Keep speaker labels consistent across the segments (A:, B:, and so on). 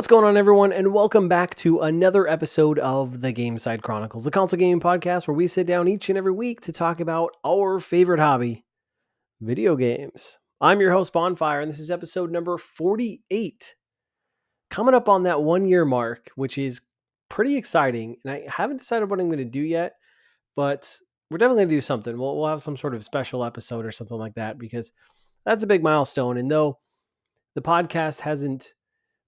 A: What's going on, everyone, and welcome back to another episode of the Gamecite Chronicles, the console gaming podcast where we sit down each and every week to talk about our favorite hobby, video games. I'm your host, Bonfire, and this is episode number 48. Coming up on that 1 year mark, which is pretty exciting, and I haven't decided what I'm going to do yet, but we're definitely going to do something. We'll have some sort of special episode or something like that because that's a big milestone. And though the podcast hasn't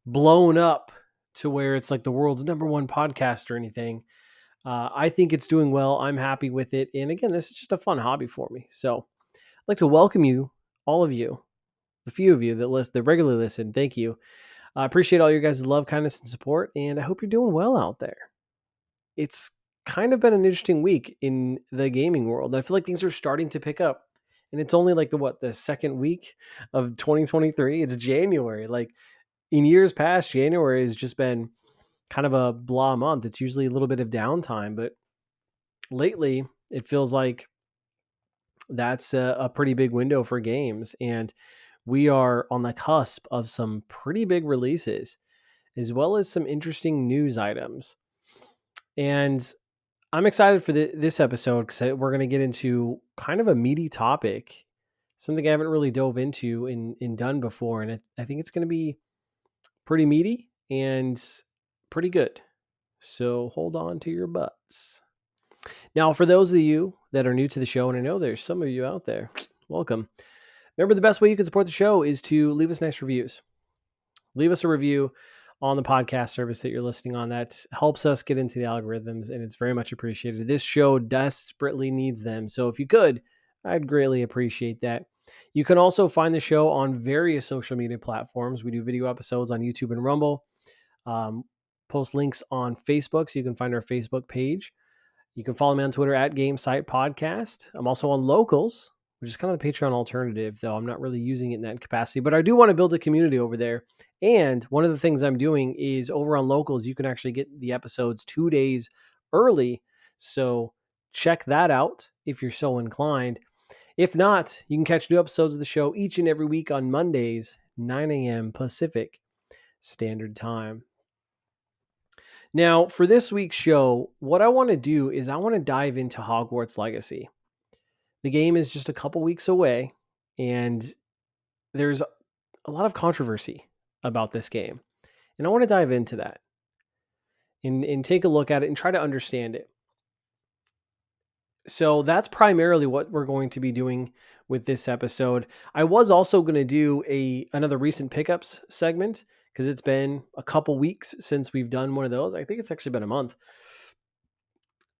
A: blown up to where it's like the world's number one podcast or anything, I think it's doing well. I'm happy with it. And again, this is just a fun hobby for me. So I'd like to welcome you, all of you, the few of you that regularly listen. Thank you. I appreciate all your guys' love, kindness, and support. And I hope you're doing well out there. It's kind of been an interesting week in the gaming world. I feel like things are starting to pick up. And it's only like the second week of 2023. It's January. Like, in years past, January has just been kind of a blah month. It's usually a little bit of downtime, but lately it feels like that's a pretty big window for games. And we are on the cusp of some pretty big releases, as well as some interesting news items. And I'm excited for this episode because we're going to get into kind of a meaty topic, something I haven't really dove into and done before. And I think it's going to be pretty meaty and pretty good. So hold on to your butts. Now, for those of you that are new to the show, and I know there's some of you out there, welcome. Remember, the best way you can support the show is to leave us nice reviews. Leave us a review on the podcast service that you're listening on. That helps us get into the algorithms, and it's very much appreciated. This show desperately needs them. So if you could, I'd greatly appreciate that. You can also find the show on various social media platforms. We do video episodes on YouTube and Rumble. Post links on Facebook, so you can find our Facebook page. You can follow me on Twitter at Gamecite Podcast. I'm also on Locals, which is kind of the Patreon alternative, though I'm not really using it in that capacity. But I do want to build a community over there. And one of the things I'm doing is over on Locals, you can actually get the episodes 2 days early. So check that out if you're so inclined. If not, you can catch new episodes of the show each and every week on Mondays, 9 a.m. Pacific Standard Time. Now, for this week's show, what I want to do is I want to dive into Hogwarts Legacy. The game is just a couple weeks away, and there's a lot of controversy about this game. And I want to dive into that and take a look at it and try to understand it. So that's primarily what we're going to be doing with this episode. I was also going to do another recent pickups segment because it's been a couple weeks since we've done one of those. I think it's actually been a month.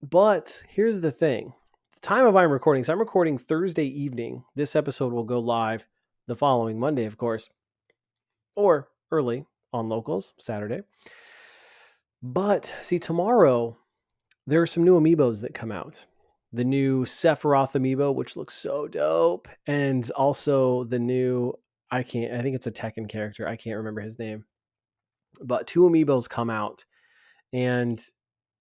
A: But here's the thing. The time of I'm recording, so I'm recording Thursday evening. This episode will go live the following Monday, of course, or early on Locals, Saturday. But see, tomorrow there are some new amiibos that come out. The new Sephiroth amiibo, which looks so dope, and also the new, I think it's a Tekken character. I can't remember his name. But 2 amiibos come out, and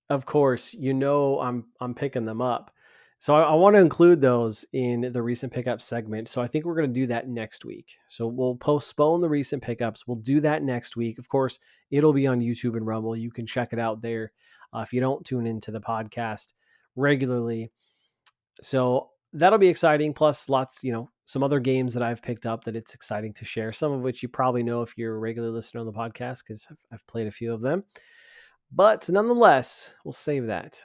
A: of course, I'm picking them up. So I want to include those in the recent pickup segment. So I think we're going to do that next week. So we'll postpone the recent pickups. We'll do that next week. Of course, it'll be on YouTube and Rumble. You can check it out there if you don't tune into the podcast regularly. So that'll be exciting. Plus lots, some other games that I've picked up that it's exciting to share. Some of which you probably know if you're a regular listener on the podcast because I've played a few of them. But nonetheless, we'll save that.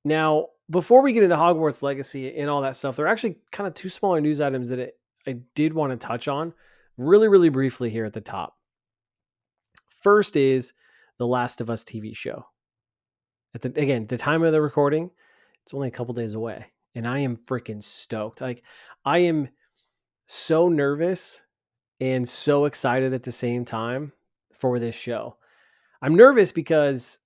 A: Now, before we get into Hogwarts Legacy and all that stuff, there are actually kind of 2 smaller news items that I did want to touch on really, really briefly here at the top. First is the Last of Us TV show. The time of the recording, it's only a couple days away, and I am freaking stoked. Like, I am so nervous and so excited at the same time for this show. I'm nervous because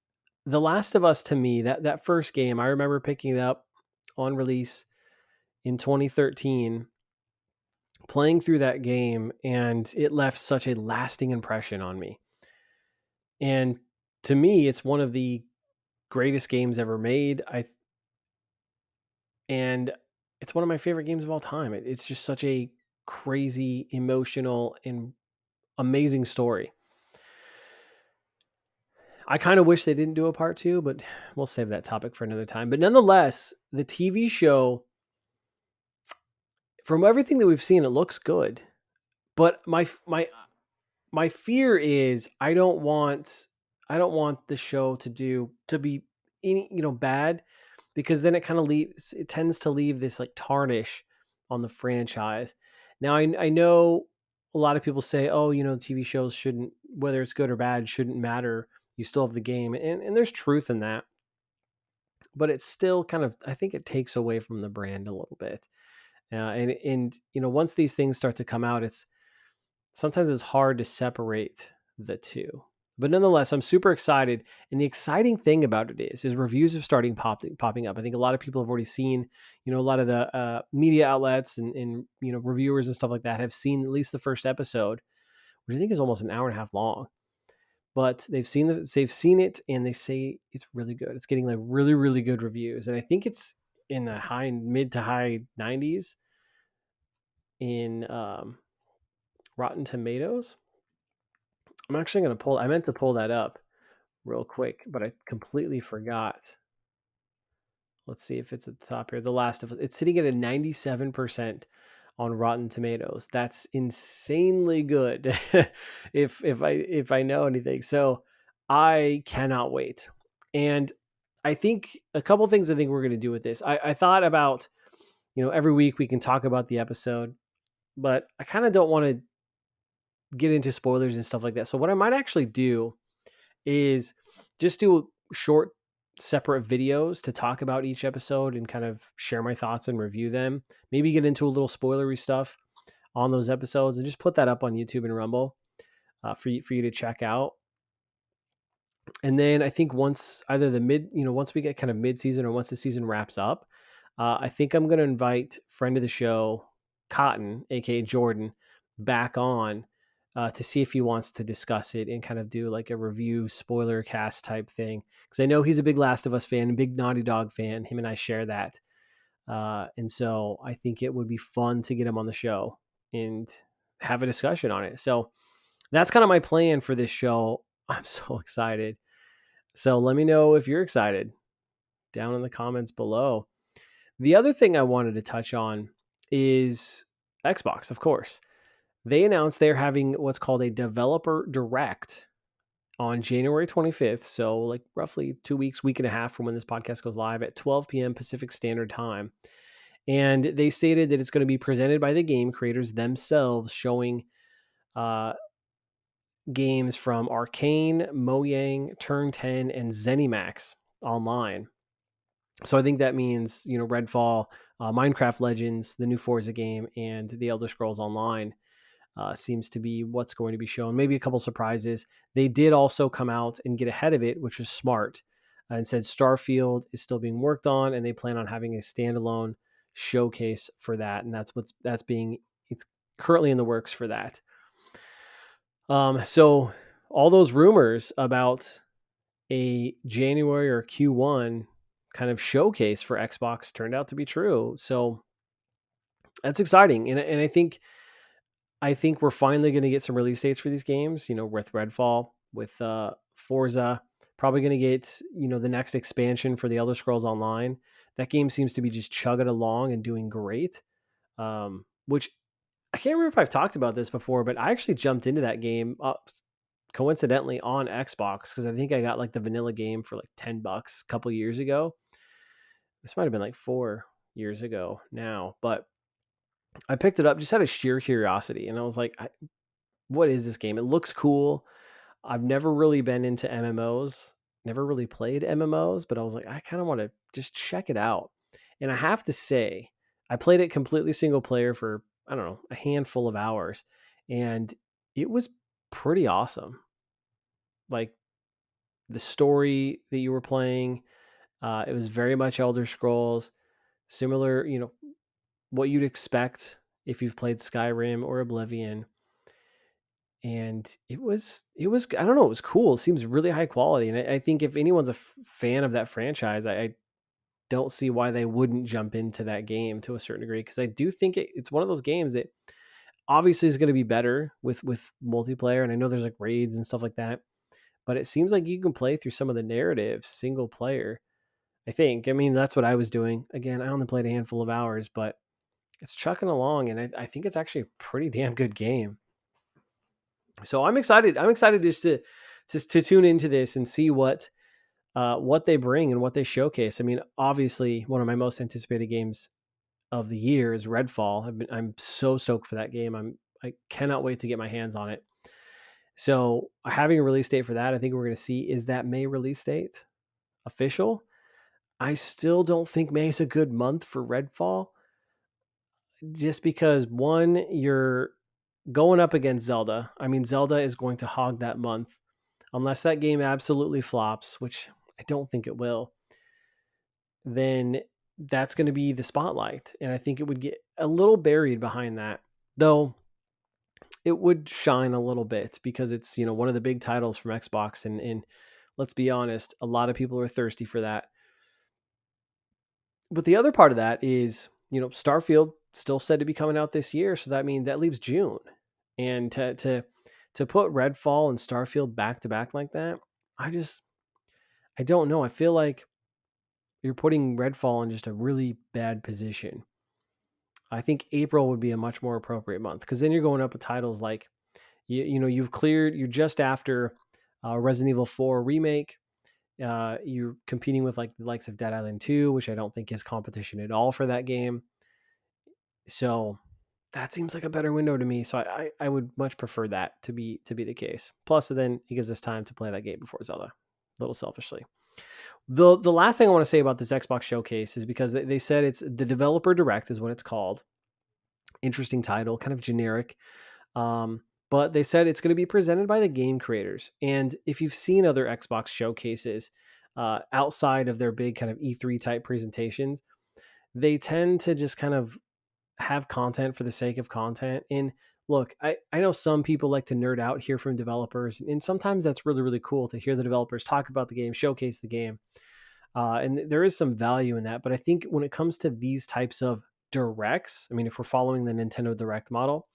A: The Last of Us, to me, that first game, I remember picking it up on release in 2013, playing through that game, and it left such a lasting impression on me. And to me, it's one of the greatest games ever made. And it's one of my favorite games of all time. It's just such a crazy, emotional, and amazing story. I kind of wish they didn't do a part 2, but we'll save that topic for another time. But nonetheless, the TV show, from everything that we've seen, it looks good. But my fear is I don't want the show to be any, bad, because then it tends to leave this like tarnish on the franchise. Now I know a lot of people say, oh, TV shows shouldn't, whether it's good or bad, shouldn't matter. You still have the game, and there's truth in that, but it's still kind of, I think it takes away from the brand a little bit. And once these things start to come out, sometimes it's hard to separate the two. But nonetheless, I'm super excited. And the exciting thing about it is reviews are starting popping up. I think a lot of people have already seen, a lot of the media outlets and reviewers and stuff like that have seen at least the first episode, which I think is almost an hour and a half long. But they've seen it, and they say it's really good. It's getting like really, really good reviews. And I think it's in the mid to high 90s in Rotten Tomatoes. I'm actually going to I meant to pull that up real quick, but I completely forgot. Let's see if it's at the top here. The Last of Us. It's sitting at a 97% on Rotten Tomatoes. That's insanely good. if I know anything. So I cannot wait. And I think a couple things I think we're going to do with this. I thought about, every week we can talk about the episode, but I kind of don't want to get into spoilers and stuff like that. So what I might actually do is just do short separate videos to talk about each episode and kind of share my thoughts and review them. Maybe get into a little spoilery stuff on those episodes and just put that up on YouTube and Rumble for you to check out. And then I think once either once we get kind of mid season or once the season wraps up, I think I'm going to invite friend of the show, Cotton, aka Jordan, back on to see if he wants to discuss it and kind of do like a review spoiler cast type thing. Because I know he's a big Last of Us fan, a big Naughty Dog fan. Him and I share that. And so I think it would be fun to get him on the show and have a discussion on it. So that's kind of my plan for this show. I'm so excited. So let me know if you're excited down in the comments below. The other thing I wanted to touch on is Xbox, of course. They announced they're having what's called a developer direct on January 25th. So like roughly 2 weeks, week and a half from when this podcast goes live at 12 p.m. Pacific Standard Time. And they stated that it's going to be presented by the game creators themselves, showing games from Arcane, Mojang, Turn 10, and ZeniMax online. So I think that means, Redfall, Minecraft Legends, the new Forza game, and the Elder Scrolls Online seems to be what's going to be shown. Maybe a couple surprises. They did also come out and get ahead of it, which was smart, and said Starfield is still being worked on, and they plan on having a standalone showcase for that, and it's currently in the works for that. So all those rumors about a January or Q1 kind of showcase for Xbox turned out to be true. So that's exciting. And I think we're finally going to get some release dates for these games, with Redfall, with Forza, probably going to get, the next expansion for the Elder Scrolls Online. That game seems to be just chugging along and doing great. Which I can't remember if I've talked about this before, but I actually jumped into that game coincidentally on Xbox because I think I got like the vanilla game for like $10 a couple years ago. This might have been like 4 years ago now, but I picked it up just out of sheer curiosity, and I was like, what is this game? It looks cool. I've never really been into MMOs, never really played MMOs, but I was like, I kind of want to just check it out. And I have to say, I played it completely single player for, I don't know, a handful of hours, and it was pretty awesome. Like the story that you were playing, it was very much Elder Scrolls, similar, what you'd expect if you've played Skyrim or Oblivion. And it was I don't know, it was cool. It seems really high quality, and I think if anyone's a fan of that franchise, I don't see why they wouldn't jump into that game to a certain degree, because I do think it's one of those games that obviously is going to be better with multiplayer, and I know there's like raids and stuff like that, but it seems like you can play through some of the narratives single player. I think. I mean, that's what I was doing. Again, I only played a handful of hours, but it's chucking along, and I think it's actually a pretty damn good game. So I'm excited. I'm excited just to tune into this and see what they bring and what they showcase. I mean, obviously, one of my most anticipated games of the year is Redfall. I'm so stoked for that game. I cannot wait to get my hands on it. So having a release date for that, I think we're going to see is that May release date official. I still don't think May is a good month for Redfall, just because one, you're going up against Zelda. I mean, Zelda is going to hog that month unless that game absolutely flops, which I don't think it will. Then that's going to be the spotlight, and I think it would get a little buried behind that, though it would shine a little bit because it's, you know, one of the big titles from Xbox, and let's be honest, a lot of people are thirsty for that. But the other part of that is, you know, Starfield still said to be coming out this year, so that means that leaves June. And to put Redfall and Starfield back to back like that, I don't know. I feel like you're putting Redfall in just a really bad position. I think April would be a much more appropriate month, because then you're going up with titles like, you know, you're just after Resident Evil 4 remake. You're competing with like the likes of Dead Island 2, which I don't think is competition at all for that game. So that seems like a better window to me. So I would much prefer that to be the case. Plus, then it gives us time to play that game before Zelda, a little selfishly. The last thing I want to say about this Xbox showcase is because they said it's the Developer Direct is what it's called. Interesting title, kind of generic. But they said it's going to be presented by the game creators. And if you've seen other Xbox showcases outside of their big kind of E3 type presentations, they tend to just kind of have content for the sake of content. And look, I know some people like to nerd out, hear from developers, and sometimes that's really, really cool to hear the developers talk about the game, showcase the game. And there is some value in that. But I think when it comes to these types of directs, I mean, if we're following the Nintendo Direct model,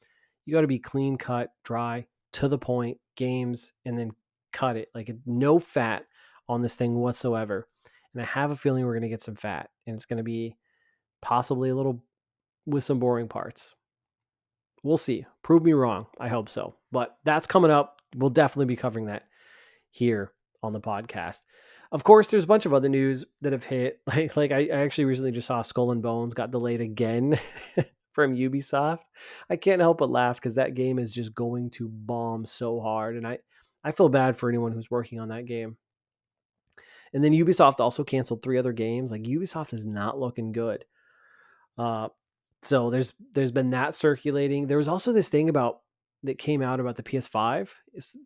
A: you got to be clean cut, dry, to the point, games, and then cut it. Like no fat on this thing whatsoever. And I have a feeling we're going to get some fat, and it's going to be possibly a little with some boring parts. We'll see. Prove me wrong. I hope so. But that's coming up. We'll definitely be covering that here on the podcast. Of course, there's a bunch of other news that have hit. Like I actually recently just saw Skull and Bones got delayed again from Ubisoft. I can't help but laugh because that game is just going to bomb so hard. And I feel bad for anyone who's working on that game. And then Ubisoft also canceled 3 other games. Like Ubisoft is not looking good. So there's been that circulating. There was also this thing that came out about the PS5,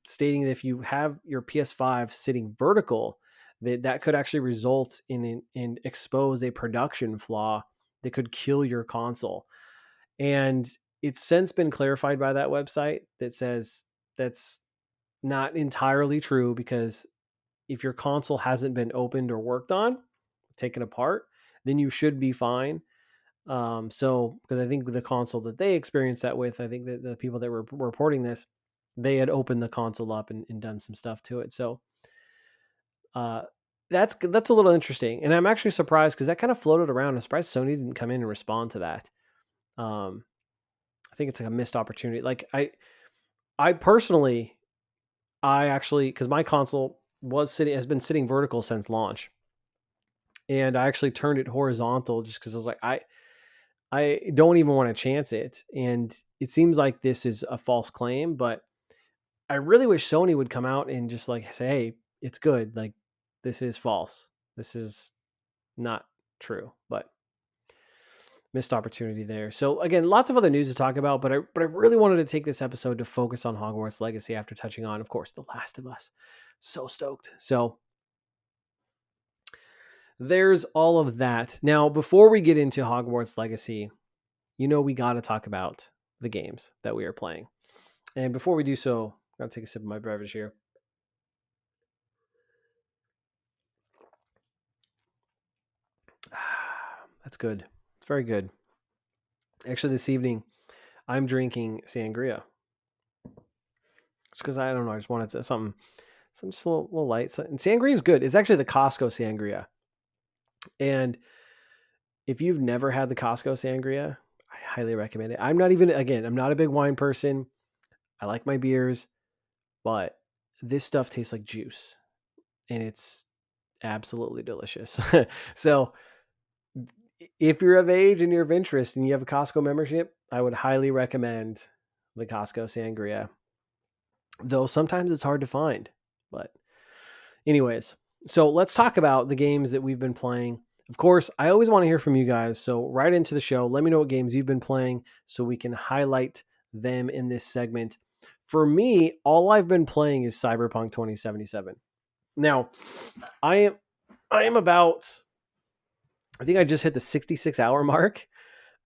A: stating that if you have your PS5 sitting vertical, that could actually result in expose a production flaw that could kill your console. And it's since been clarified by that website that says that's not entirely true, because if your console hasn't been opened or worked on, taken apart, then you should be fine. So because I think with the console that they experienced that with, I think that the people that were reporting this, they had opened the console up and done some stuff to it. So that's a little interesting, and I'm actually surprised because that kind of floated around. I'm surprised Sony didn't come in and respond to that. I think it's like a missed opportunity. Like I personally, I actually, because my console has been sitting vertical since launch, and I actually turned it horizontal just because I was like, I don't even want to chance it. And it seems like this is a false claim, but I really wish Sony would come out and just like say, hey, it's good. Like this is false. This is not true, but missed opportunity there. So again, lots of other news to talk about, but I really wanted to take this episode to focus on Hogwarts Legacy after touching on, of course, The Last of Us. So stoked. So there's all of that. Now, before we get into Hogwarts Legacy, you know, we got to talk about the games that we are playing. And before we do so, I'm going to take a sip of my beverage here. That's good. It's very good. Actually, this evening, I'm drinking sangria. It's because I don't know. I just wanted something So just a little light. And sangria is good. It's actually the Costco sangria. And if you've never had the Costco sangria, I highly recommend it. I'm not a big wine person. I like my beers, but this stuff tastes like juice and it's absolutely delicious. So if you're of age and you're of interest and you have a Costco membership, I would highly recommend the Costco sangria. Though sometimes it's hard to find. But anyways, so let's talk about the games that we've been playing. Of course, I always want to hear from you guys. So right into the show, let me know what games you've been playing so we can highlight them in this segment. For me, all I've been playing is Cyberpunk 2077. Now, I am about, I think I just hit the 66-hour mark.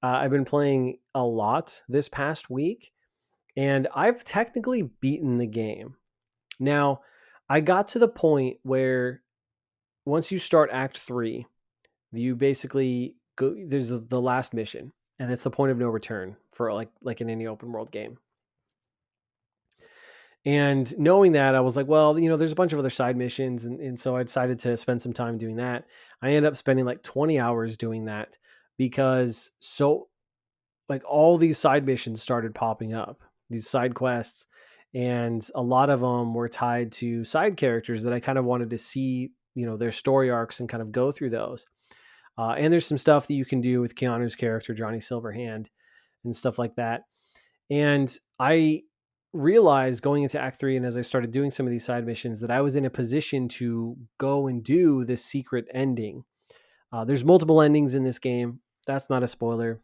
A: I've been playing a lot this past week, and I've technically beaten the game. Now, I got to the point where once you start Act 3, you basically go, there's the last mission, and it's the point of no return for like in any open world game. And knowing that, I was like, well, there's a bunch of other side missions. And so I decided to spend some time doing that. I ended up spending like 20 hours doing that because like all these side missions started popping up, these side quests. And a lot of them were tied to side characters that I kind of wanted to see, their story arcs and kind of go through those. And there's some stuff that you can do with Keanu's character, Johnny Silverhand, and stuff like that. And I realized going into Act 3 and as I started doing some of these side missions that I was in a position to go and do this secret ending. There's multiple endings in this game. That's not a spoiler.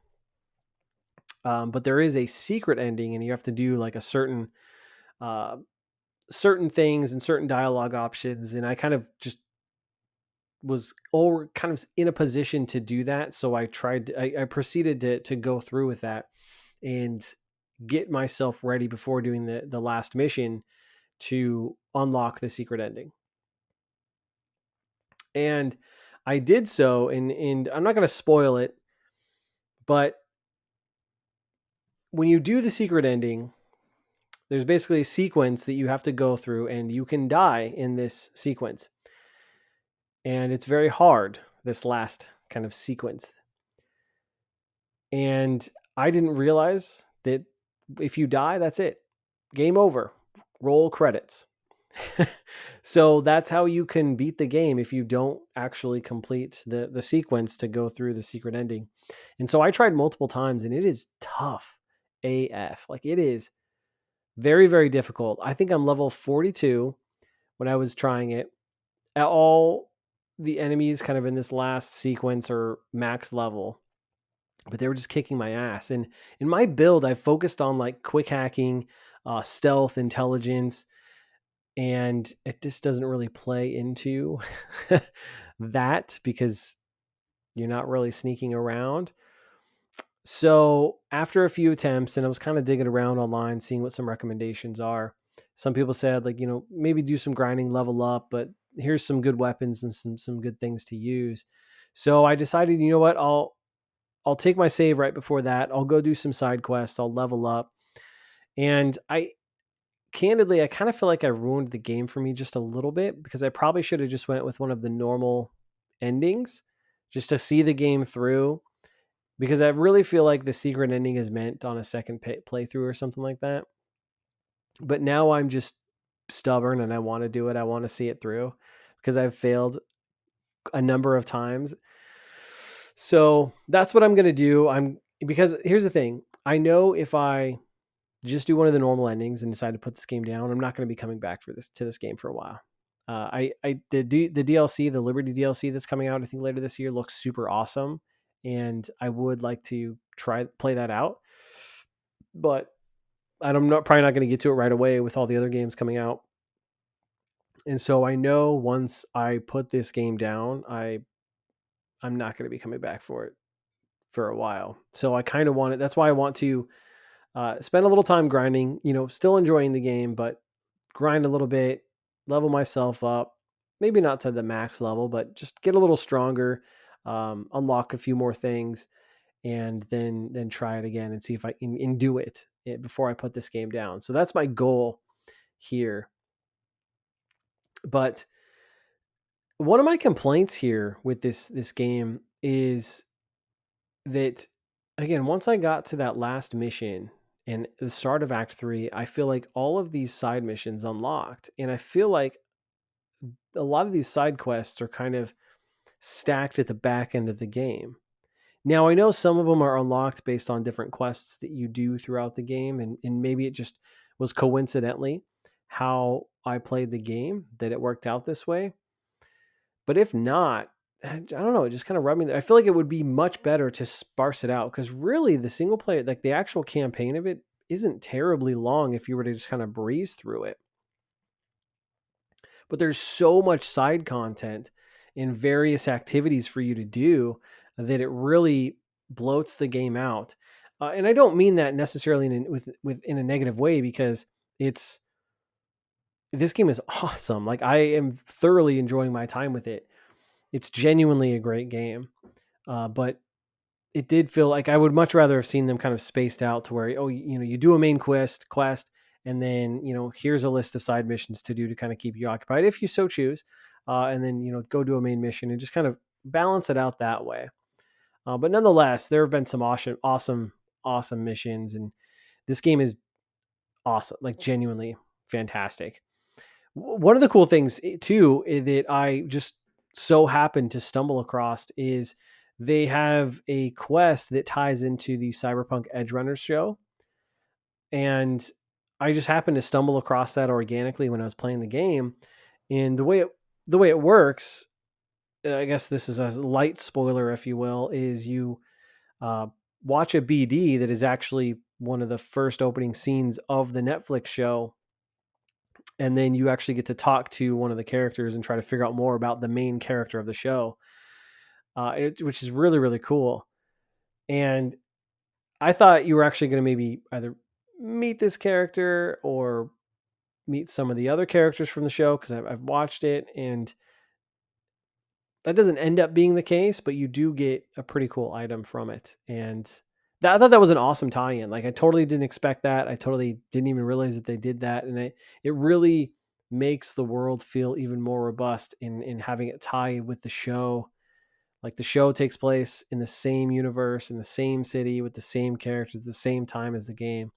A: But there is a secret ending, and you have to do like a certain things and certain dialogue options. And I kind of just was all kind of in a position to do that. So I proceeded to go through with that and get myself ready before doing the last mission to unlock the secret ending. And I did so, and I'm not going to spoil it, but when you do the secret ending, there's basically a sequence that you have to go through, and you can die in this sequence. And it's very hard, this last kind of sequence. And I didn't realize that if you die, that's it. Game over. Roll credits. So that's how you can beat the game if you don't actually complete the sequence to go through the secret ending. And so I tried multiple times, and it is tough AF. Like, it is very, very difficult. I think I'm level 42 when I was trying it. All the enemies kind of in this last sequence are max level, but they were just kicking my ass. And in my build, I focused on like quick hacking, stealth, intelligence, and it just doesn't really play into that because you're not really sneaking around. So after a few attempts, and I was kind of digging around online, seeing what some recommendations are. Some people said, like, maybe do some grinding, level up, but here's some good weapons and some good things to use. So I decided, you know what, I'll take my save right before that. I'll go do some side quests. I'll level up. And candidly, I kind of feel like I ruined the game for me just a little bit because I probably should have just went with one of the normal endings just to see the game through, because I really feel like the secret ending is meant on a second playthrough or something like that. But now I'm just stubborn and I want to do it. I want to see it through because I've failed a number of times. So that's what I'm going to do. Because here's the thing. I know if I just do one of the normal endings and decide to put this game down, I'm not going to be coming back to this game for a while. The DLC, the Liberty DLC that's coming out, I think later this year, looks super awesome, and I would like to play that out. But I'm probably not going to get to it right away with all the other games coming out. And so I know once I put this game down, I'm not going to be coming back for it for a while. So I kind of want it. That's why I want to spend a little time grinding, still enjoying the game, but grind a little bit, level myself up, maybe not to the max level, but just get a little stronger, unlock a few more things, and then try it again and see if I can do it before I put this game down. So that's my goal here. But one of my complaints here with this game is that, again, once I got to that last mission and the start of Act 3, I feel like all of these side missions unlocked, and I feel like a lot of these side quests are kind of stacked at the back end of the game. Now, I know some of them are unlocked based on different quests that you do throughout the game, and maybe it just was coincidentally how I played the game that it worked out this way. But if not, I don't know, it just kind of rubbed me. I feel like it would be much better to sparse it out, because really the single player, like the actual campaign of it, isn't terribly long if you were to just kind of breeze through it. But there's so much side content and various activities for you to do that it really bloats the game out. And I don't mean that necessarily in a negative way, because it's this game is awesome. Like, I am thoroughly enjoying my time with it. It's genuinely a great game. But it did feel like I would much rather have seen them kind of spaced out to where, oh, you do a main quest, and then, here's a list of side missions to do to kind of keep you occupied if you so choose. And then, go do a main mission and just kind of balance it out that way. But nonetheless, there have been some awesome missions, and this game is awesome, like genuinely fantastic. One of the cool things too that I just so happened to stumble across is they have a quest that ties into the Cyberpunk Edge Runners show, and I just happened to stumble across that organically when I was playing the game. And the way it works, I guess this is a light spoiler, if you will, is you uh, watch a BD that is actually one of the first opening scenes of the Netflix show, and then you actually get to talk to one of the characters and try to figure out more about the main character of the show, which is really, really cool. And I thought you were actually going to maybe either meet this character or meet some of the other characters from the show, because I've watched it, and that doesn't end up being the case, but you do get a pretty cool item from it. And I thought that was an awesome tie-in. Like, I totally didn't expect that. I totally didn't even realize that they did that. And it really makes the world feel even more robust in having it tie with the show. Like, the show takes place in the same universe, in the same city, with the same characters at the same time as the game.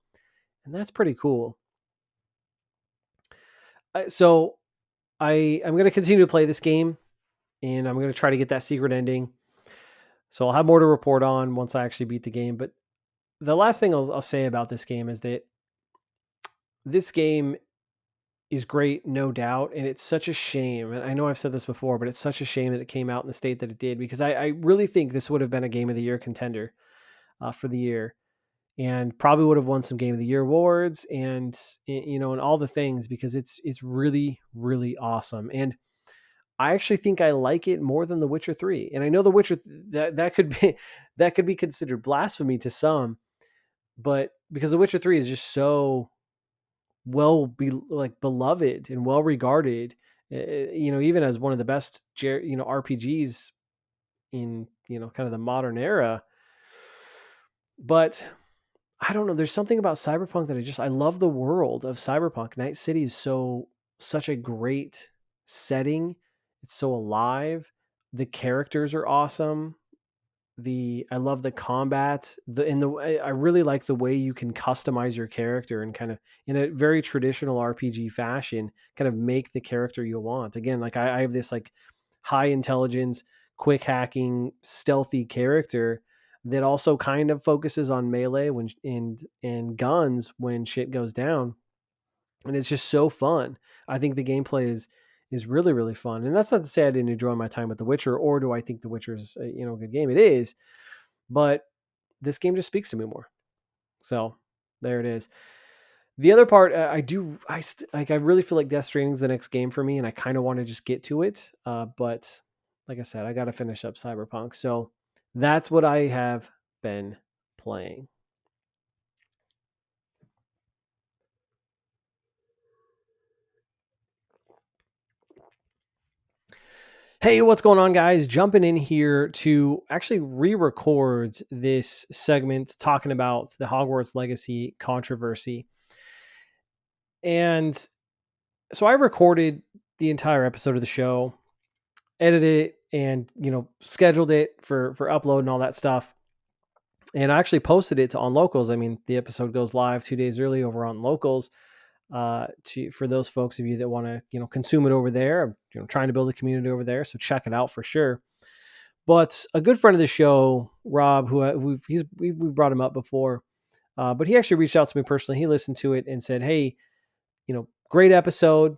A: And that's pretty cool. So I'm going to continue to play this game, and I'm going to try to get that secret ending. So I'll have more to report on once I actually beat the game. But the last thing I'll say about this game is that this game is great, no doubt. And it's such a shame. And I know I've said this before, but it's such a shame that it came out in the state that it did, because I really think this would have been a Game of the Year contender for the year, and probably would have won some Game of the Year awards, and and all the things, because it's really, really awesome. And I actually think I like it more than The Witcher 3. And I know The Witcher, that could be that could be considered blasphemy to some, but because The Witcher 3 is just so beloved and well regarded, even as one of the best RPGs in kind of the modern era. But I don't know, there's something about Cyberpunk that I love the world of Cyberpunk. Night City is such a great setting. It's so alive. The characters are awesome. I love the combat. I really like the way you can customize your character and kind of, in a very traditional RPG fashion, kind of make the character you want. Again, like I have this like high intelligence, quick hacking, stealthy character that also kind of focuses on melee and guns when shit goes down. And it's just so fun. I think the gameplay is really, really fun. And that's not to say I didn't enjoy my time with The Witcher, or do I think The Witcher is a good game. It is, but this game just speaks to me more. So there it is. The other part, I really feel like Death Stranding is the next game for me, and I kind of want to just get to it. But like I said, I got to finish up Cyberpunk. So that's what I have been playing. Hey, what's going on, guys? Jumping in here to actually re-record this segment talking about the Hogwarts Legacy controversy. And so I recorded the entire episode of the show, edited it, and scheduled it for upload and all that stuff. And I actually posted it to On Locals. I mean, the episode goes live 2 days early over on Locals. For those folks of you that want to consume it over there, I'm trying to build a community over there, so check it out for sure. But a good friend of the show, Rob, who we've brought him up before, but he actually reached out to me personally. He listened to it and said, "Hey, great episode,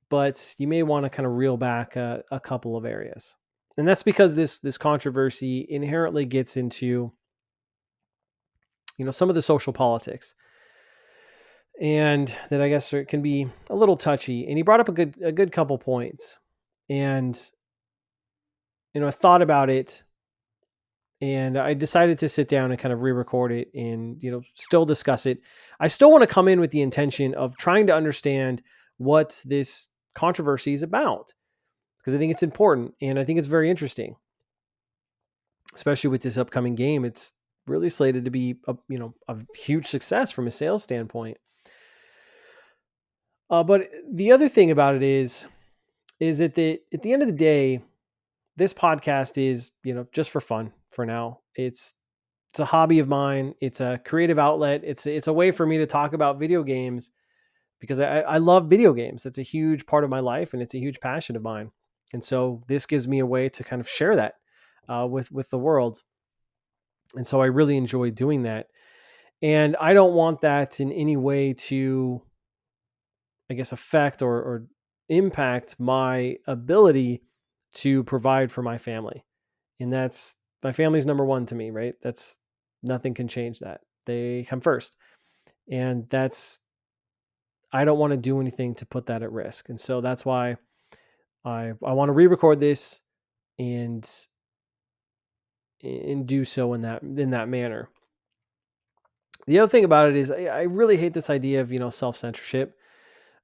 A: but you may want to kind of reel back a couple of areas." And that's because this controversy inherently gets into some of the social politics, and that I guess it can be a little touchy. And he brought up a good couple points, and I thought about it, and I decided to sit down and kind of re-record it and still discuss it. I still want to come in with the intention of trying to understand what this controversy is about, because I think it's important and I think it's very interesting, especially with this upcoming game. It's really slated to be a huge success from a sales standpoint. But the other thing about it is that at the end of the day, this podcast is just for fun for now. It's a hobby of mine. It's a creative outlet. It's a way for me to talk about video games, because I love video games. That's a huge part of my life, and it's a huge passion of mine. And so this gives me a way to kind of share that with the world. And so I really enjoy doing that. And I don't want that in any way to, I guess, affect or impact my ability to provide for my family. And that's, my family's number one to me, right? That's, nothing can change that. They come first. And I don't want to do anything to put that at risk. And so that's why I want to re-record this and do so in that manner. The other thing about it is I really hate this idea of self-censorship.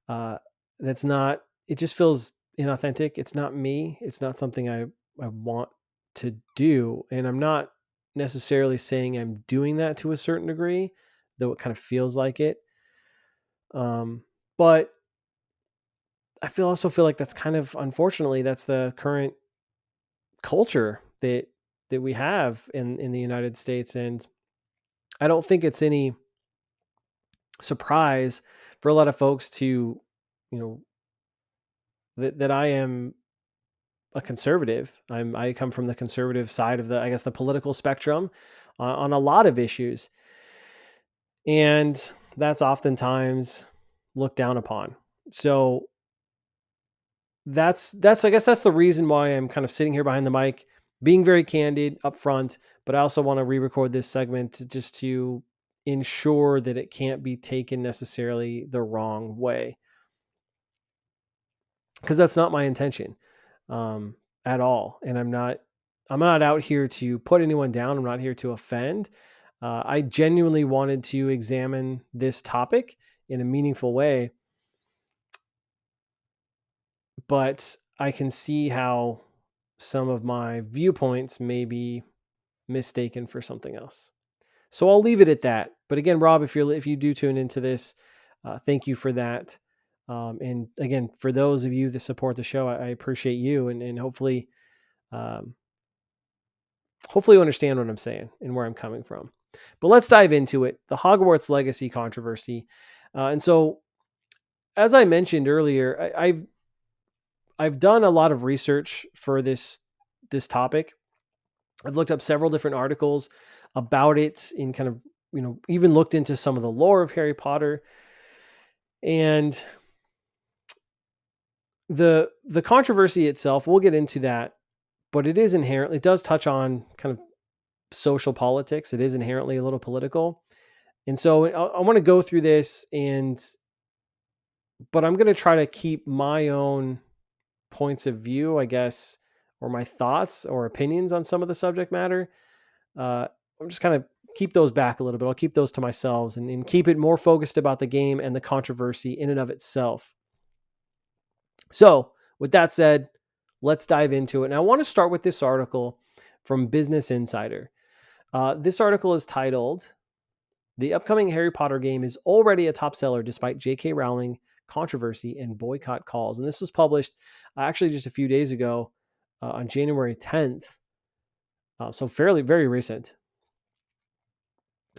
A: Uh, that's not. It just feels inauthentic. It's not me. It's not something I want to do, and I'm not necessarily saying I'm doing that to a certain degree, though it kind of feels like it. But I also feel like that's kind of, unfortunately, that's the current culture that we have in the United States, and I don't think it's any surprise for a lot of folks to you know that I am a conservative. I come from the conservative side of I guess, the political spectrum on a lot of issues, and that's oftentimes looked down upon. So I guess that's the reason why I'm kind of sitting here behind the mic, being very candid up front, but I also want to re-record this segment just to ensure that it can't be taken necessarily the wrong way, because that's not my intention at all. And I'm not out here to put anyone down. I'm not here to offend. I genuinely wanted to examine this topic in a meaningful way, but I can see how some of my viewpoints may be mistaken for something else. So I'll leave it at that. But again, Rob, if you do tune into this, thank you for that. And again, for those of you that support the show, I appreciate you, and um, hopefully you understand what I'm saying and where I'm coming from. But let's dive into it. The Hogwarts Legacy controversy. And so, as I mentioned earlier, I've done a lot of research for this topic. I've looked up several different articles about it, in kind of even looked into some of the lore of Harry Potter, and the controversy itself. We'll get into that, but it does touch on kind of social politics. It is inherently a little political, and so I want to go through this, but I'm going to try to keep my own points of view, I guess, or my thoughts or opinions on some of the subject matter. I'm just kind of keep those back a little bit. I'll keep those to myself, and keep it more focused about the game and the controversy in and of itself. So with that said, let's dive into it. And I want to start with this article from Business Insider. This article is titled, "The upcoming Harry Potter game is already a top seller despite J.K. Rowling controversy and boycott calls. And this was published actually just a few days ago on January 10th. So very recent.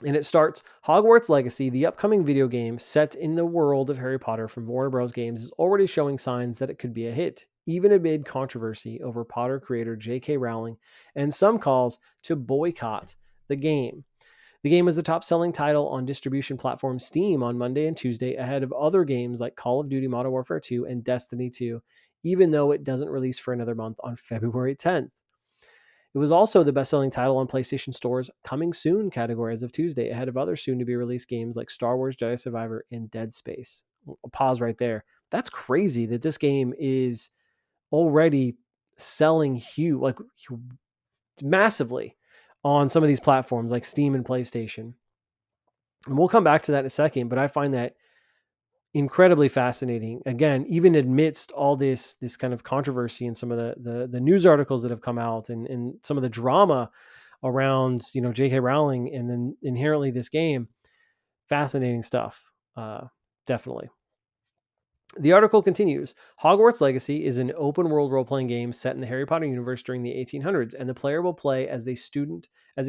A: And it starts, Hogwarts Legacy, the upcoming video game set in the world of Harry Potter from Warner Bros. Games, is already showing signs that it could be a hit, even amid controversy over Potter creator J.K. Rowling and some calls to boycott the game. The game was the top-selling title on distribution platform Steam on Monday and Tuesday, ahead of other games like Call of Duty Modern Warfare 2 and Destiny 2, even though it doesn't release for another month on February 10th. It was also the best-selling title on PlayStation Store's Coming Soon category as of Tuesday, ahead of other soon-to-be-released games like Star Wars Jedi Survivor and Dead Space. I'll pause right there. That's crazy that this game is already selling massively on some of these platforms like Steam and PlayStation. And we'll come back to that in a second, but I find that incredibly fascinating. Again, even amidst all this kind of controversy and some of the news articles that have come out and some of the drama around J.K. Rowling and then inherently this game, fascinating stuff. Definitely. The article continues. Hogwarts Legacy is an open world role playing game set in the Harry Potter universe during the 1800s, and the player will play as a student of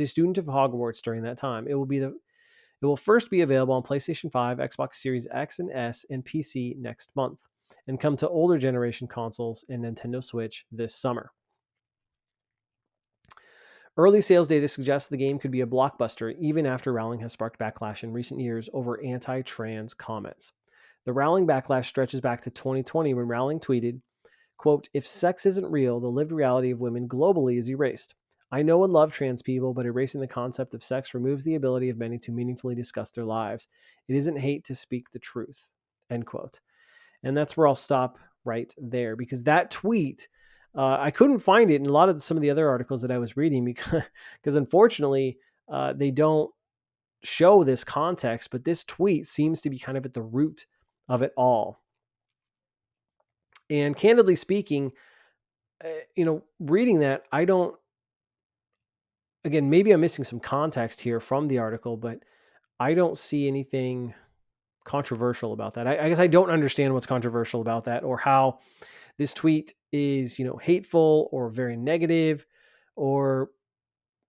A: Hogwarts during that time. It will first be available on PlayStation 5, Xbox Series X and S, and PC next month, and come to older generation consoles and Nintendo Switch this summer. Early sales data suggests the game could be a blockbuster even after Rowling has sparked backlash in recent years over anti-trans comments. The Rowling backlash stretches back to 2020 when Rowling tweeted, quote, "If sex isn't real, the lived reality of women globally is erased. I know and love trans people, but erasing the concept of sex removes the ability of many to meaningfully discuss their lives. It isn't hate to speak the truth," end quote. And that's where I'll stop right there, because that tweet, I couldn't find it in a lot of some of the other articles that I was reading because unfortunately they don't show this context, but this tweet seems to be kind of at the root of it all. And candidly speaking, reading that, again, maybe I'm missing some context here from the article, but I don't see anything controversial about that. I guess I don't understand what's controversial about that, or how this tweet is, hateful or very negative, or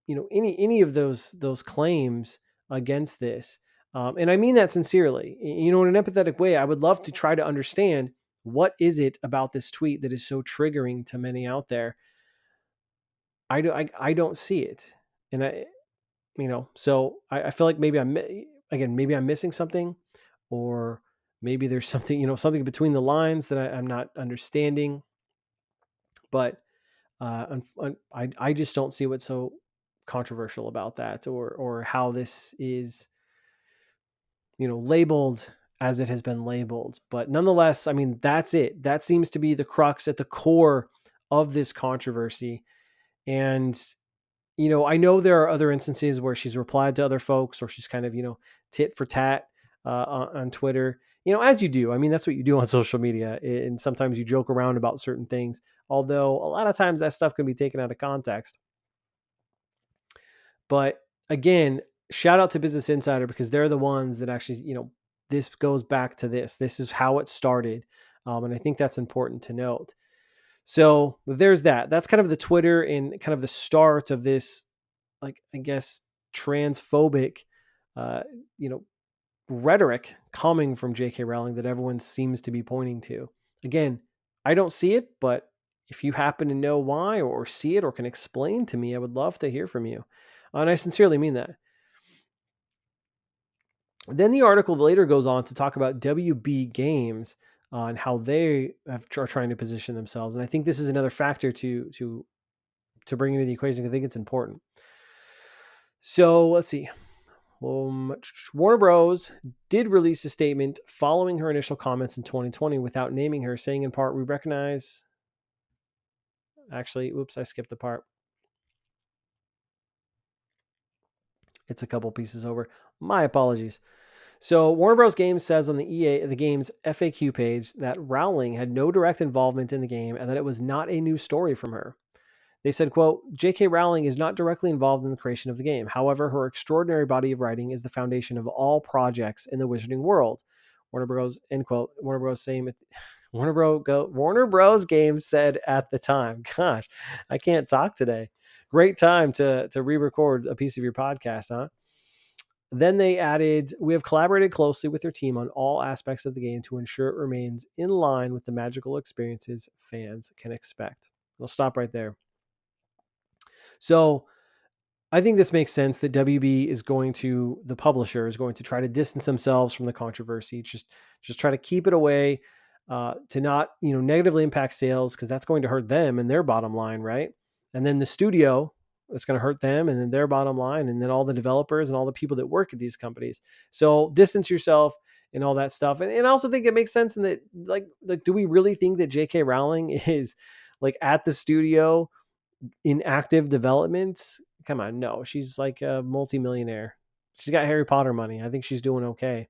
A: any of those claims against this. And I mean that sincerely. In an empathetic way, I would love to try to understand what is it about this tweet that is so triggering to many out there. I don't see it, and so I feel like maybe maybe I'm missing something, or maybe there's something something between the lines that I'm not understanding. But I just don't see what's so controversial about that, or how this is labeled as it has been labeled. But nonetheless, I mean, that's it. That seems to be the crux at the core of this controversy. And I know there are other instances where she's replied to other folks, or she's kind of tit for tat on Twitter, as you do. I mean, that's what you do on social media, and sometimes you joke around about certain things, although a lot of times that stuff can be taken out of context. But again, shout out to Business Insider, because they're the ones that actually, this goes back to this. This is how it started. And I think that's important to note. So there's that. That's kind of the Twitter and kind of the start of this, like, I guess, transphobic, uh, rhetoric coming from J.K. Rowling that everyone seems to be pointing to. Again, I don't see it, but if you happen to know why, or see it, or can explain to me, I would love to hear from you. And I sincerely mean that. Then the article later goes on to talk about WB Games and how they are trying to position themselves. And I think this is another factor to bring into the equation. I think it's important. So let's see. Warner Bros. Did release a statement following her initial comments in 2020 without naming her, saying in part, "We recognize..." Actually, oops, I skipped the part. It's a couple pieces over. My apologies. So Warner Bros. Games says on the game's FAQ page that Rowling had no direct involvement in the game and that it was not a new story from her. They said, quote, "J.K. Rowling is not directly involved in the creation of the game. However, her extraordinary body of writing is the foundation of all projects in the Wizarding world," Warner Bros. End quote. Warner Bros. Games said at the time. Gosh, I can't talk today. Great time to re-record a piece of your podcast, huh? Then they added, we have collaborated closely with your team on all aspects of the game to ensure it remains in line with the magical experiences fans can expect. We'll stop right there. So I think this makes sense that WB is going to, the publisher is going to try to distance themselves from the controversy, just try to keep it away, to not, negatively impact sales, because that's going to hurt them and their bottom line, right? And then the studio, it's going to hurt them and then their bottom line, and then all the developers and all the people that work at these companies. So distance yourself and all that stuff. And I also think it makes sense in that, like, do we really think that J.K. Rowling is like at the studio in active development? Come on, no. She's like a multimillionaire. She's got Harry Potter money. I think she's doing okay.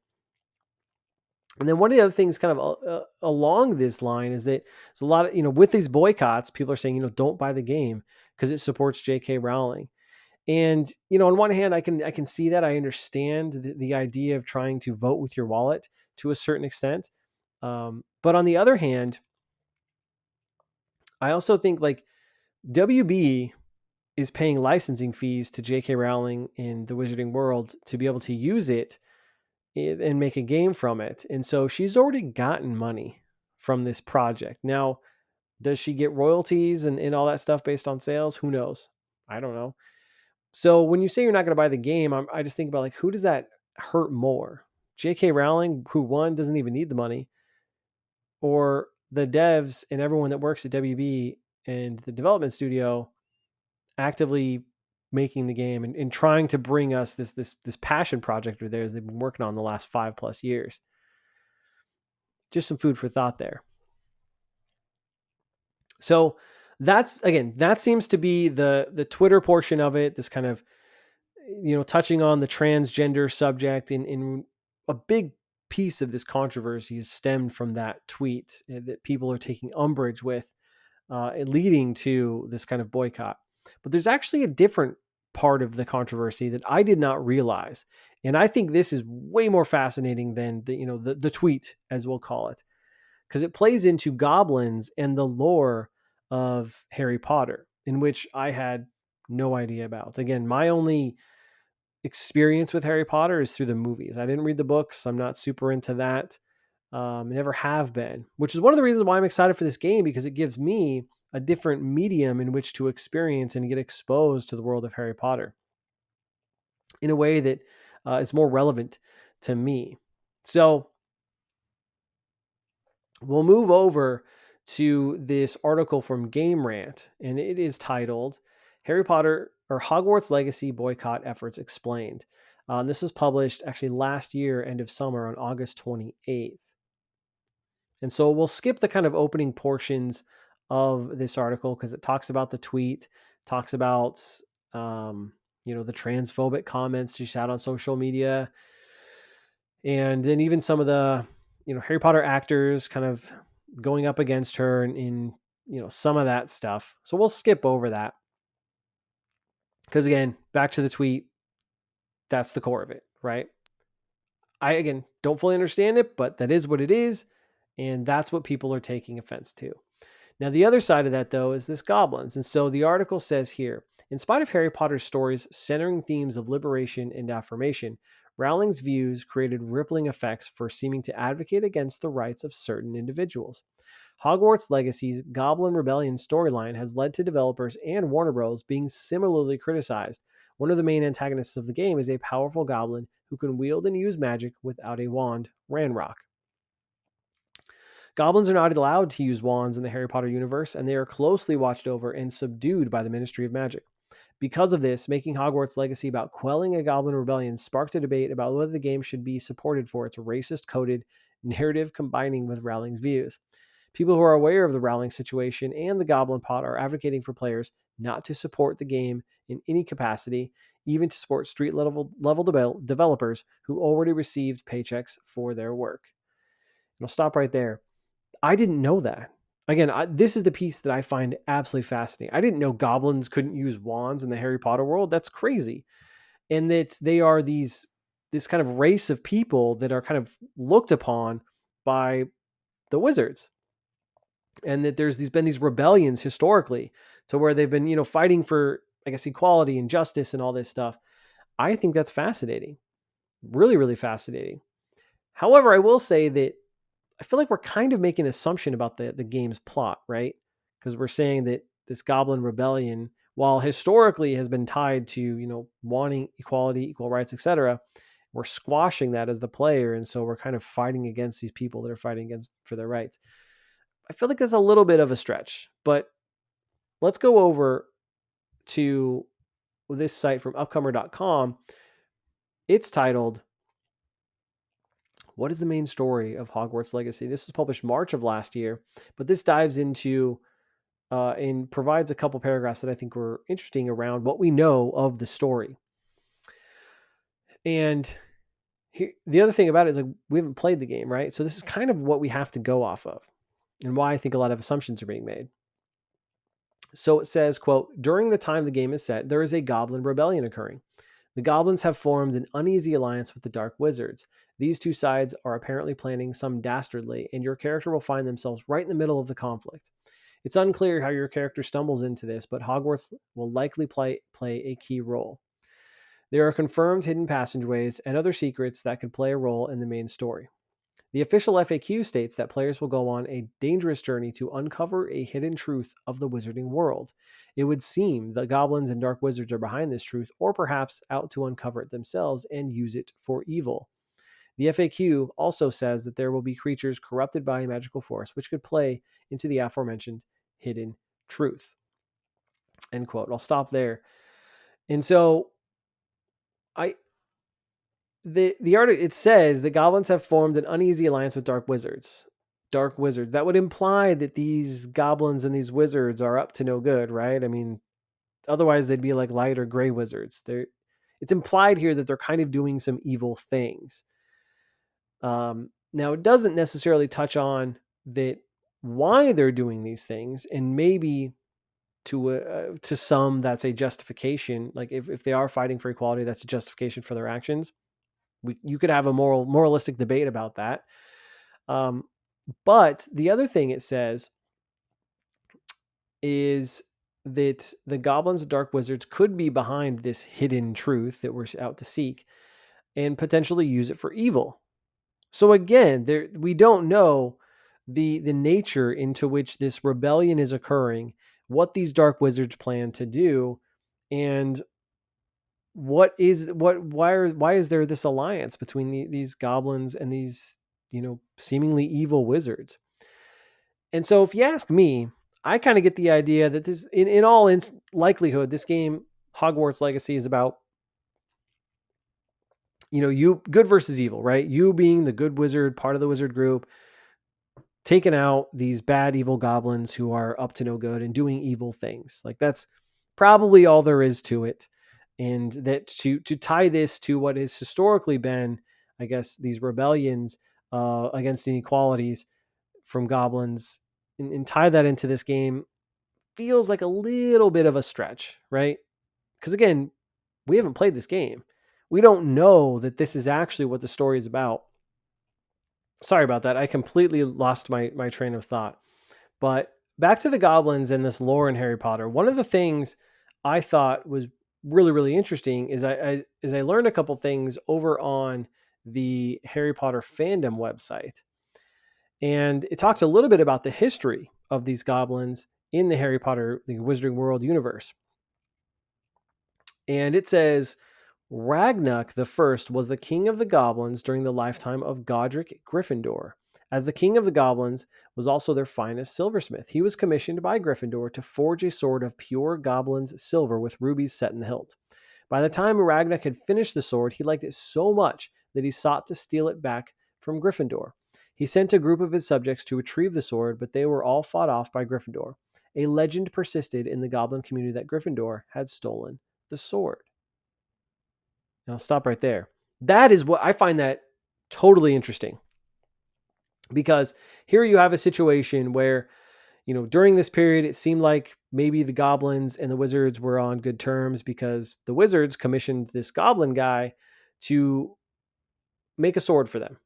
A: And then one of the other things kind of along this line is that there's a lot of, with these boycotts, people are saying, don't buy the game because it supports J.K. Rowling. And, on one hand, I can see that. I understand the idea of trying to vote with your wallet to a certain extent. But on the other hand, I also think like WB is paying licensing fees to J.K. Rowling in the Wizarding World to be able to use it and make a game from it. And so she's already gotten money from this project. Now, does she get royalties and all that stuff based on sales? Who knows? I don't know. So when you say you're not going to buy the game, I just think about like, who does that hurt more? J.K. Rowling, who one doesn't even need the money, or the devs and everyone that works at WB and the development studio actively making the game and trying to bring us this passion project of theirs they've been working on the last 5+ years. Just some food for thought there. So that seems to be the Twitter portion of it. This kind of, touching on the transgender subject in a big piece of this controversy is stemmed from that tweet that people are taking umbrage with, leading to this kind of boycott. But there's actually a different part of the controversy that I did not realize. And I think this is way more fascinating than the tweet, as we'll call it, because it plays into goblins and the lore of Harry Potter, in which I had no idea about. Again, my only experience with Harry Potter is through the movies. I didn't read the books. I'm not super into that. Never have been, which is one of the reasons why I'm excited for this game, because it gives me a different medium in which to experience and get exposed to the world of Harry Potter in a way that is more relevant to me. So we'll move over to this article from Game Rant, and it is titled Harry Potter or Hogwarts Legacy Boycott Efforts Explained. This was published actually last year, end of summer, on August 28th. And so we'll skip the kind of opening portions of this article because it talks about the tweet, talks about, the transphobic comments she had on social media. And then even some of the, Harry Potter actors kind of going up against her in some of that stuff. So we'll skip over that. Because again, back to the tweet, that's the core of it, right? I, again, don't fully understand it, but that is what it is. And that's what people are taking offense to. Now, the other side of that, though, is this goblins. And so the article says here, in spite of Harry Potter's stories centering themes of liberation and affirmation, Rowling's views created rippling effects for seeming to advocate against the rights of certain individuals. Hogwarts Legacy's Goblin Rebellion storyline has led to developers and Warner Bros. Being similarly criticized. One of the main antagonists of the game is a powerful goblin who can wield and use magic without a wand, Ranrock. Goblins are not allowed to use wands in the Harry Potter universe, and they are closely watched over and subdued by the Ministry of Magic. Because of this, making Hogwarts Legacy about quelling a goblin rebellion sparked a debate about whether the game should be supported for its racist-coded narrative combining with Rowling's views. People who are aware of the Rowling situation and the Goblin Pot are advocating for players not to support the game in any capacity, even to support street-level developers who already received paychecks for their work. And I'll stop right there. I didn't know that. Again, this is the piece that I find absolutely fascinating. I didn't know goblins couldn't use wands in the Harry Potter world. That's crazy. And that they are this this kind of race of people that are kind of looked upon by the wizards, and that there's been these rebellions historically to where they've been, fighting for, I guess, equality and justice and all this stuff. I think that's fascinating. Really, really fascinating. However, I will say that I feel like we're kind of making an assumption about the game's plot, right? Because we're saying that this Goblin Rebellion, while historically has been tied to, wanting equality, equal rights, etc., we're squashing that as the player. And so we're kind of fighting against these people that are fighting against for their rights. I feel like that's a little bit of a stretch, but let's go over to this site from upcomer.com. It's titled, "What is the main story of Hogwarts Legacy?" This was published March of last year, but this dives into and provides a couple paragraphs that I think were interesting around what we know of the story. And the other thing about it is, like, we haven't played the game, right? So this is kind of what we have to go off of, and why I think a lot of assumptions are being made. So it says, quote, "During the time the game is set, there is a goblin rebellion occurring. The goblins have formed an uneasy alliance with the dark wizards. These two sides are apparently planning some dastardly, and your character will find themselves right in the middle of the conflict. It's unclear how your character stumbles into this, but Hogwarts will likely play a key role. There are confirmed hidden passageways and other secrets that could play a role in the main story. The official FAQ states that players will go on a dangerous journey to uncover a hidden truth of the wizarding world. It would seem that goblins and dark wizards are behind this truth, or perhaps out to uncover it themselves and use it for evil. The FAQ also says that there will be creatures corrupted by a magical force, which could play into the aforementioned hidden truth." End quote. I'll stop there. And so I the article, it says the goblins have formed an uneasy alliance with dark wizards. Dark wizards. That would imply that these goblins and these wizards are up to no good, right? I mean, otherwise they'd be like light or gray wizards. It's implied here that they're kind of doing some evil things. Now, it doesn't necessarily touch on that why they're doing these things, and maybe to some that's a justification. Like if they are fighting for equality, that's a justification for their actions. You could have a moralistic debate about that. But the other thing it says is that the goblins and dark wizards could be behind this hidden truth that we're out to seek, and potentially use it for evil. So again, we don't know the nature into which this rebellion is occurring, what these dark wizards plan to do, and why is there this alliance between these goblins and these, seemingly evil wizards. And so if you ask me, I kind of get the idea that this, in all likelihood, this game, Hogwarts Legacy, is about, you good versus evil, right? You being the good wizard, part of the wizard group, taking out these bad evil goblins who are up to no good and doing evil things. Like, that's probably all there is to it. And that to tie this to what has historically been, I guess, these rebellions against inequalities from goblins, and tie that into this game feels like a little bit of a stretch, right? Because again, we haven't played this game. We don't know that this is actually what the story is about. Sorry about that. I completely lost my train of thought. But back to the goblins and this lore in Harry Potter. One of the things I thought was really, really interesting is I learned a couple things over on the Harry Potter fandom website. And it talks a little bit about the history of these goblins in the Harry Potter, the Wizarding World universe. And it says, Ragnak the First was the king of the goblins during the lifetime of Godric Gryffindor. As the king of the goblins was also their finest silversmith, he was commissioned by Gryffindor to forge a sword of pure goblin's silver with rubies set in the hilt. By the time Ragnak had finished the sword, he liked it so much that he sought to steal it back from Gryffindor. He sent a group of his subjects to retrieve the sword, but they were all fought off by Gryffindor. A legend persisted in the goblin community that Gryffindor had stolen the sword. And I'll stop right there. That is what I find that totally interesting. Because here you have a situation where, during this period, it seemed like maybe the goblins and the wizards were on good terms because the wizards commissioned this goblin guy to make a sword for them.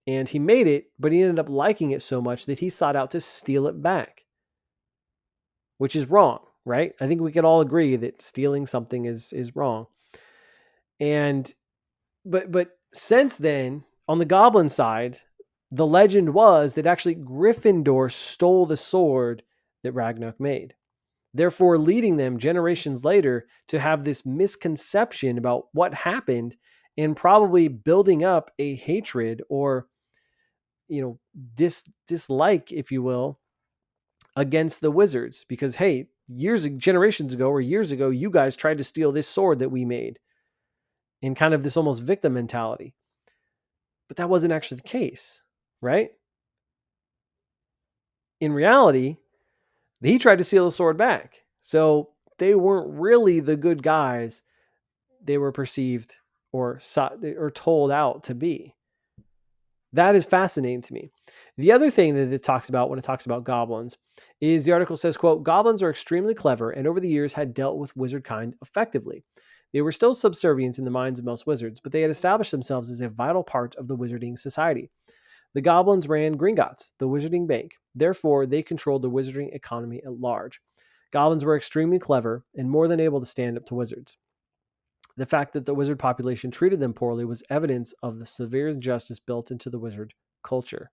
A: And he made it, but he ended up liking it so much that he sought out to steal it back, which is wrong, right? I think we could all agree that stealing something is wrong. And but since then, on the goblin side, the legend was that actually Gryffindor stole the sword that Ragnarok made, therefore leading them generations later to have this misconception about what happened and probably building up a hatred or dislike, if you will, against the wizards because, hey, generations ago or years ago, you guys tried to steal this sword that we made, in kind of this almost victim mentality. But that wasn't actually the case, right? In reality, he tried to steal the sword back. So they weren't really the good guys they were perceived or told out to be. That is fascinating to me. The other thing that it talks about when it talks about goblins is the article says, quote, goblins are extremely clever and over the years had dealt with wizard kind effectively. They were still subservient in the minds of most wizards, but they had established themselves as a vital part of the wizarding society. The goblins ran Gringotts, the wizarding bank. Therefore, they controlled the wizarding economy at large. Goblins were extremely clever and more than able to stand up to wizards. The fact that the wizard population treated them poorly was evidence of the severe injustice built into the wizard culture.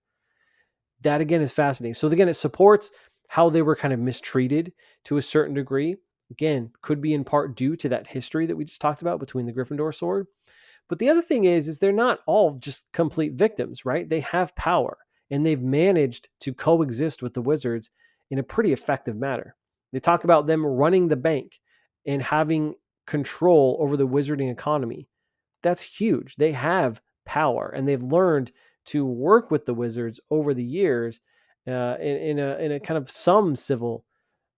A: That again is fascinating. So again, it supports how they were kind of mistreated to a certain degree. Again, could be in part due to that history that we just talked about between the Gryffindor sword. But the other thing is they're not all just complete victims, right? They have power and they've managed to coexist with the wizards in a pretty effective manner. They talk about them running the bank and having control over the wizarding economy. That's huge. They have power and they've learned to work with the wizards over the years in a kind of some civil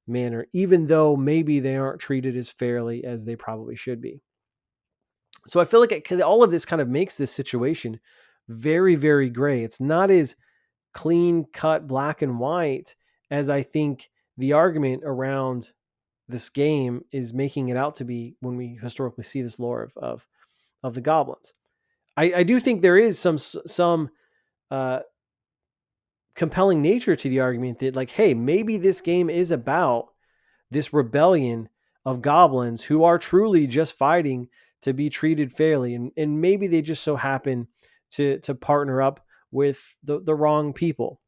A: manner, even though maybe they aren't treated as fairly as they probably should be. So I feel like all of this kind of makes this situation very, very gray. It's not as clean cut, black and white as I think the argument around this game is making it out to be when we historically see this lore of the goblins. I do think there is some uh, compelling nature to the argument that, like, hey, maybe this game is about this rebellion of goblins who are truly just fighting to be treated fairly, and maybe they just so happen to partner up with the wrong people,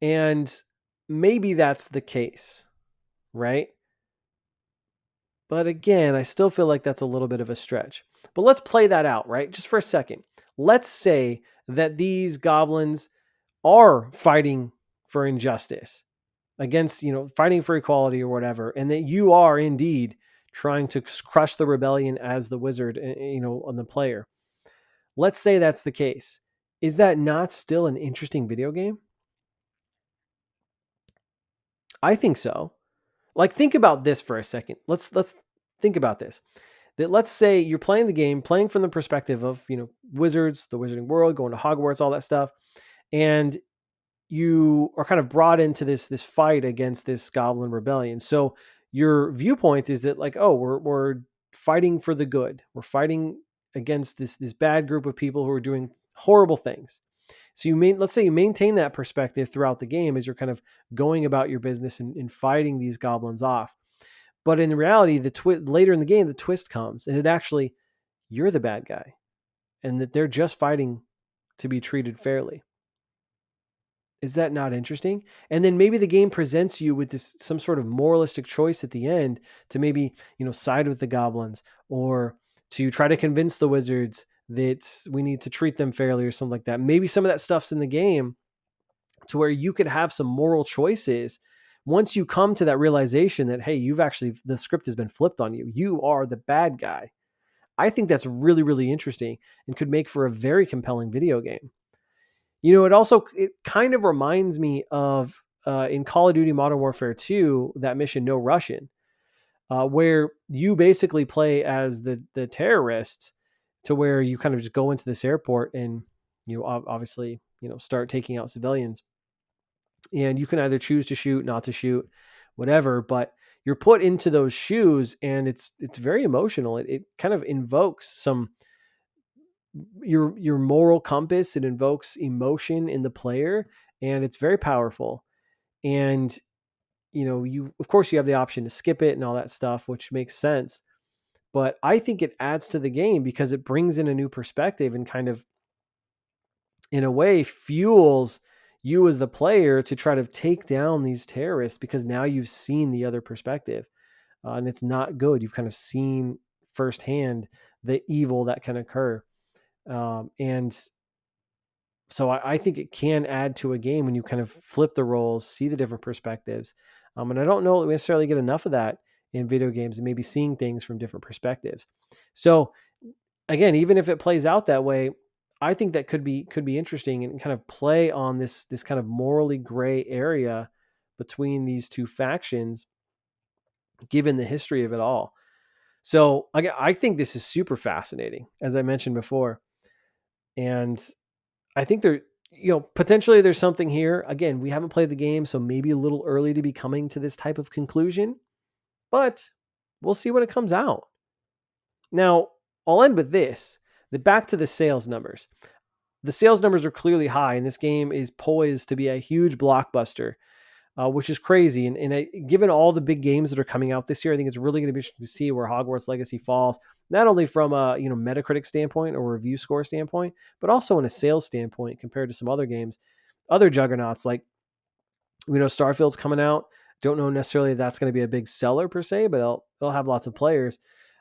A: and maybe that's the case, right? But again, I still feel like that's a little bit of a stretch. But let's play that out, right? Just for a second. Let's say that these goblins are fighting for injustice against, fighting for equality or whatever, and that you are indeed trying to crush the rebellion as the wizard, on the player. Let's say that's the case. Is that not still an interesting video game? I think so. Like, think about this for a second. Let's think about this. That let's say you're playing the game, playing from the perspective of, wizards, the wizarding world, going to Hogwarts, all that stuff, and you are kind of brought into this fight against this goblin rebellion. So your viewpoint is that, like, oh, we're fighting for the good. We're fighting against this bad group of people who are doing horrible things. So let's say you maintain that perspective throughout the game as you're kind of going about your business and fighting these goblins off. But in reality, later in the game, the twist comes, and you're the bad guy, and that they're just fighting to be treated fairly. Is that not interesting? And then maybe the game presents you with some sort of moralistic choice at the end to maybe, side with the goblins, or to try to convince the wizards that we need to treat them fairly or something like that. Maybe some of that stuff's in the game to where you could have some moral choices once you come to that realization that, hey, the script has been flipped on you. You are the bad guy. I think that's really, really interesting and could make for a very compelling video game. It kind of reminds me of in Call of Duty Modern Warfare 2, that mission No Russian, where you basically play as the terrorists, to where you kind of just go into this airport and obviously start taking out civilians, and you can either choose to shoot, not to shoot, whatever, but you're put into those shoes, and it's very emotional. It kind of invokes some your moral compass. It invokes emotion in the player, and it's very powerful. And you of course you have the option to skip it and all that stuff, which makes sense. But I think it adds to the game because it brings in a new perspective and kind of, in a way, fuels you as the player to try to take down these terrorists because now you've seen the other perspective, and it's not good. You've kind of seen firsthand the evil that can occur, and so I think it can add to a game when you kind of flip the roles, see the different perspectives, and I don't know that we necessarily get enough of that in video games, and maybe seeing things from different perspectives. So again, even if it plays out that way, I think that could be interesting and kind of play on this kind of morally gray area between these two factions, given the history of it all. So I think this is super fascinating, as I mentioned before, and I think potentially there's something here. Again, we haven't played the game, so maybe a little early to be coming to this type of conclusion, but we'll see when it comes out. Now, I'll end with this. Back to the sales numbers. The sales numbers are clearly high, and this game is poised to be a huge blockbuster, which is crazy. And given all the big games that are coming out this year, I think it's really going to be interesting to see where Hogwarts Legacy falls, not only from a Metacritic standpoint or review score standpoint, but also in a sales standpoint compared to some other games, other juggernauts like Starfield's coming out. Don't know necessarily if that's going to be a big seller per se, but it'll have lots of players.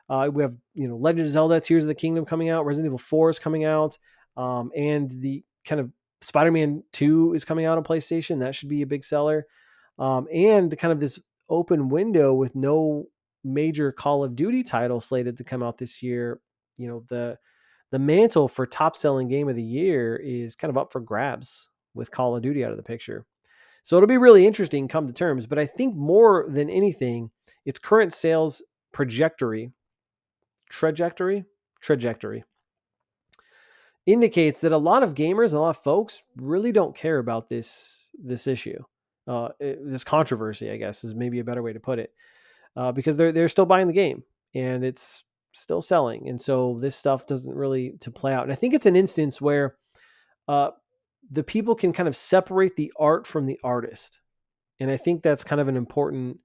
A: We have Legend of Zelda: Tears of the Kingdom coming out. Resident Evil 4 is coming out, and the kind of Spider-Man 2 is coming out on PlayStation. That should be a big seller, and kind of this open window with no major Call of Duty title slated to come out this year. The mantle for top selling game of the year is kind of up for grabs with Call of Duty out of the picture. So it'll be really interesting come to terms. But I think more than anything, its current sales trajectory indicates that a lot of gamers, a lot of folks really don't care about this issue, this controversy, I guess is maybe a better way to put it, because they're still buying the game and it's still selling, and so this stuff doesn't really to play out. And I think it's an instance where the people can kind of separate the art from the artist, and I think that's kind of an important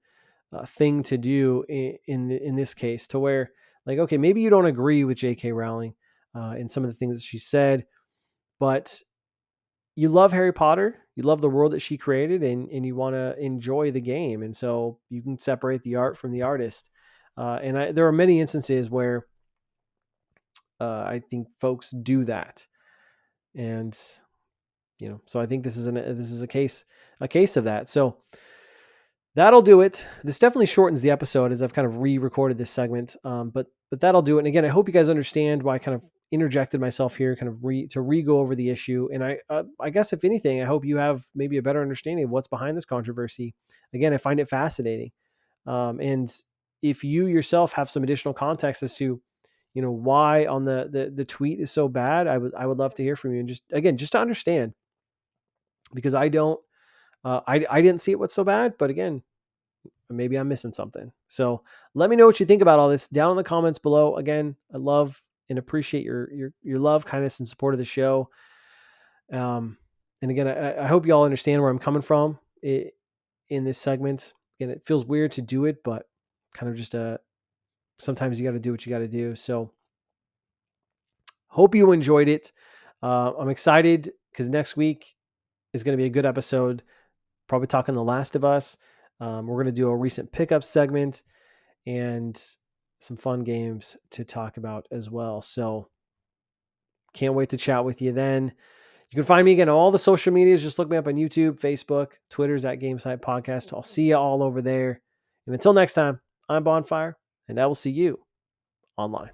A: thing to do in this case, to where, like, okay, maybe you don't agree with J.K. Rowling in some of the things that she said, but you love Harry Potter, you love the world that she created, and you want to enjoy the game, and so you can separate the art from the artist. There are many instances where I think folks do that, and so I think this is a case of that. So that'll do it. This definitely shortens the episode as I've kind of re-recorded this segment, but that'll do it. And again, I hope you guys understand why I kind of interjected myself here, kind of re-go over the issue. And I guess if anything, I hope you have maybe a better understanding of what's behind this controversy. Again, I find it fascinating, and if you yourself have some additional context as to why on the tweet is so bad, I would love to hear from you. And just to understand, because I don't. I didn't see it what's so bad, but again, maybe I'm missing something. So let me know what you think about all this down in the comments below. Again, I love and appreciate your love, kindness, and support of the show. And again, I hope you all understand where I'm coming from in this segment. Again, it feels weird to do it, but kind of just sometimes you got to do what you got to do. So hope you enjoyed it. I'm excited because next week is going to be a good episode. Probably talking The Last of Us. We're going to do a recent pickup segment and some fun games to talk about as well. So can't wait to chat with you then. You can find me again on all the social medias. Just look me up on YouTube, Facebook, Twitter's at Gamecite Podcast. I'll see you all over there. And until next time, I'm Bonfire, and I will see you online.